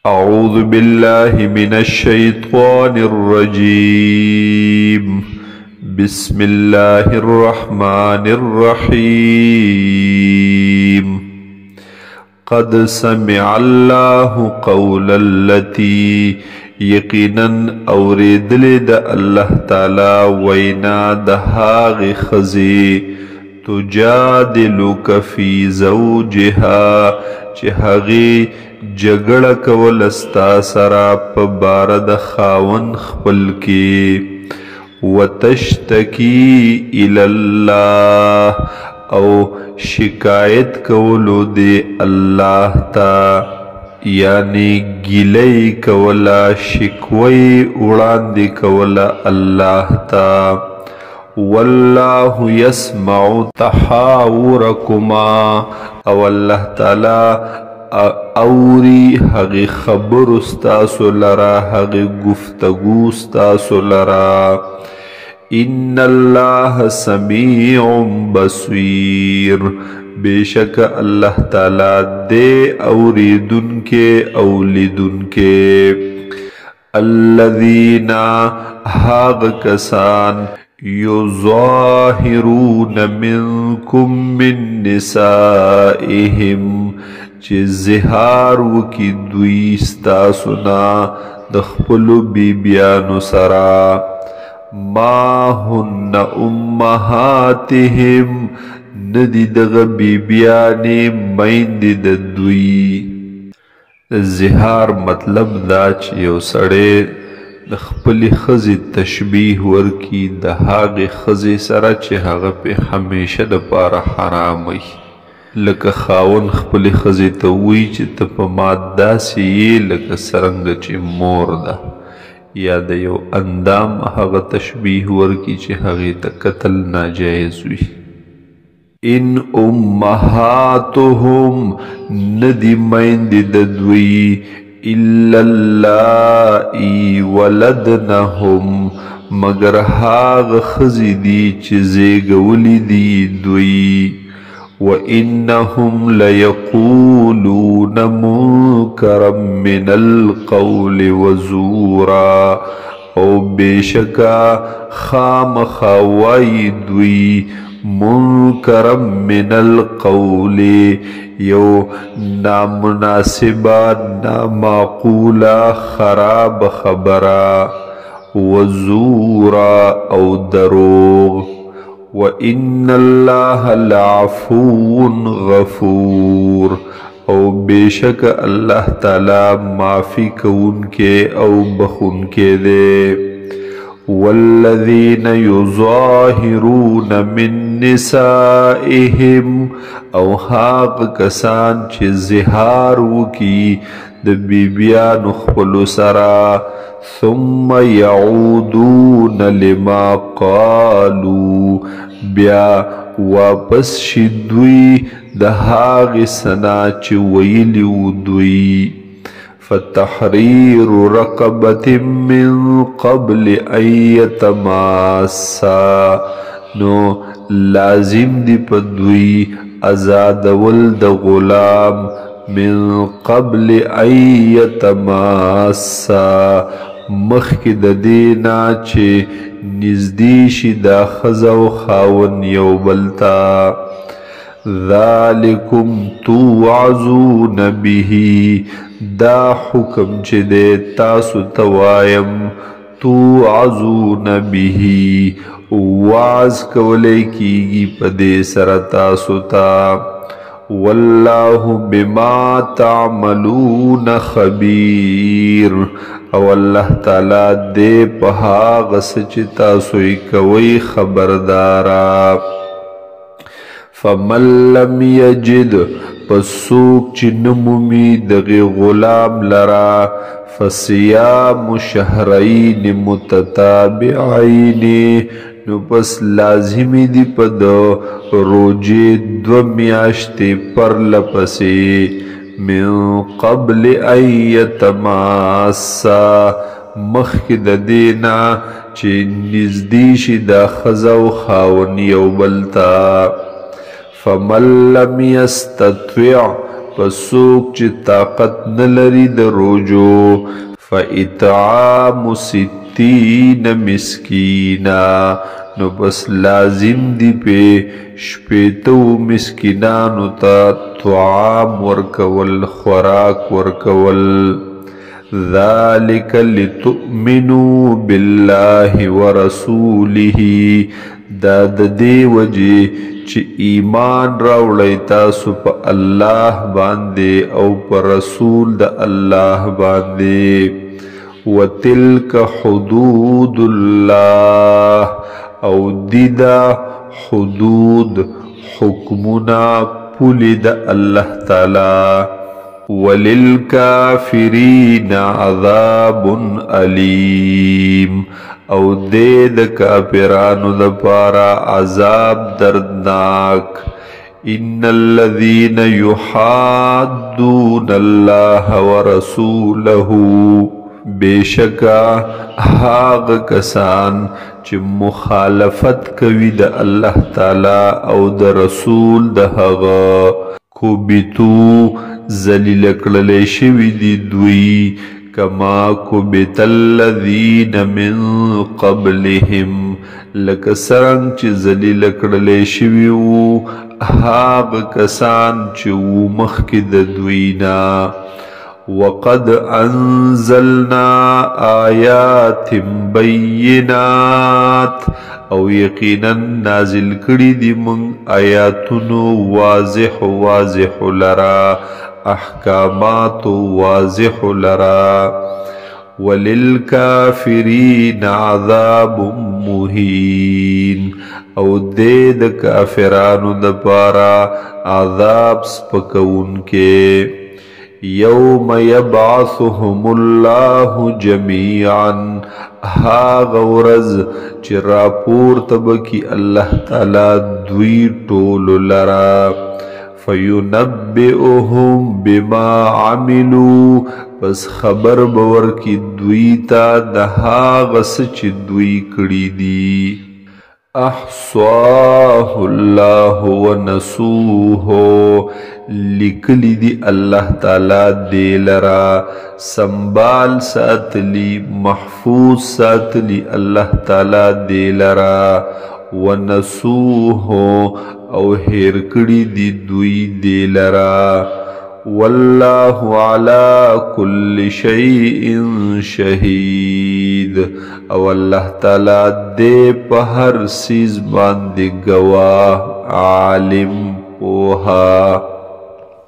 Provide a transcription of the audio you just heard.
أعوذ بالله من الشيطان الرجيم. بسم الله الرحمن الرحيم. قد سمع الله قول التي یقینا اوریدل د الله تعالی وینا د هغې ښځې تجادلک فی زوجها چې هغې جګړه کوله ستا سره په باره د خاوند خپل کې وتشتکی الی الله او شکایت کولو دی الله ته یعنی گیلې کوله شکوی وړاندې کوله الله ته والله يسمع تحاوركما او الله تعالی اوری هغه خبر استاسو لرا هغه گفتگو استاسو لرا ان الله سمیع بصیر بیشک الله تعالی دے اوریدن کے اولیدن کے الذین هاغ کسان یظاهرون منکم من نسائهم چې زهار وکي دوی ستاسونا د خپلو بیبیانو سره ما هن امهاتهم ندی دغه بیبیانې میندې د دوی زهار مطلب دا چې یو سړی د خپلې ښځې تشبیه ورکي د هغې ښځې سره چې هغه پې همیشه دپاره حرام وي لکه خاوند خپلې ښځې ته وایي چې ته په ما داسې یې لکه څرنګه چې مور ده یا د یو اندام هغه تشبیه ورکي چې هغې ته کتل ناجایز وي ان امهاتهم ندی میندې د دوی الا اللائي ولدنهم مگر هاغه ښځې دي چې زیږولي دي دوی وانهم لیقولون منکرا من القول وزورا او بیشکا خامخا وایي دوی منکرا من القول یو نامناسبه نامعقوله خراب خبره وزورا او دروغ وَإِنَّ اللَّهَ لَعَفُوٌّ غَفُورٌ او بیشک اللہ تعالی معافی کون کے او بخون کے دے والذین یظاہرون من نسائهم او حاق کسان چه زہار وکی د بیبیانو خپلو سرا ثم یعودون لما قالوا بیا واپس شي دوی د هغې سنا چې ویلي دوی فتحریر رقبة من قبل ان یتماسا نو لازم دی په دوی ازادول د غلام من قبل ان یتماسا مخکې د دې نه چې نږدې شي دا ښځه او خاوند یو بل ته ذالکم توعظون به دا حکم چې دی تاسو ته وایم توعظون به وعظ کولی کیږي په دې سره تاسو ته والله بما تعملون خبیر او الله تعالی دې په هغه څه چې تاسو یې کوئ خبردارا فمن لم یجد پس څوک چې نه مومي دغې غلام لرا فصیام شهرین متتابعین نو پس لازمی دی پا دا روجی 2 میاشتی پرلپسی من قبل ان یتماسا مخک د دینا چې نزدې شي دا ښځه او خاوند یو بل ته فمن لم یستطع پسوک چی طاقت نلری د روجو فإطعام 60 مسکینا نو بس لازم دی پہ شپیتو مسکینانو تا طعام ورکول خوراک ورکول ذالک لتؤمنوا بالله ورسوله دا د دې وجې چې ایمان راوړی تاسو په الله باندې او په رسول د الله باندې وتلک حدود الله او دیدا حدود حکمنا پولی د الله تعالی وللکافرین عذاب علیم او د کافرانو لپاره عذاب دردناک ان الذين يحادون الله ورسوله بیشکا هاغ کسان چې مخالفت کوي د الله تعالی او د رسول د هغه کوبیتو ذلیل کړل شوی دی دوی کما کوبت الذین من قبلهم لکه څنګه چې ذلیل کړل شوی وو هاغ کسان چې وو مخکې د دوی نه وقد انزلنا آیات بینات او یقینا نازل کړي دي من آیاتونو واضح لرا احکامات واضح لرا وللکافرین عذاب مهین او د کافرانو دپاره عذاب سپکونکې یوم یبعثهم الله جمیعا هاغ ورځ چې راپورته بکي الله تعالی دوی ټولو لرا فینبئهم بما عملوا پس خبر باور کی دوی ته د هاغه څه چې دوی کړي دي احصاه الله ونسوه لیکلی دی الله تعالی دی لرا سنبال ساتلی محفوظ ساتلی الله تعالی دی لرا ونسوه او هیر کړي دی دوی دی لرا والله على كل شيء شهيد او الله تعالی دې په هر سیز باندې گواه عالم پوها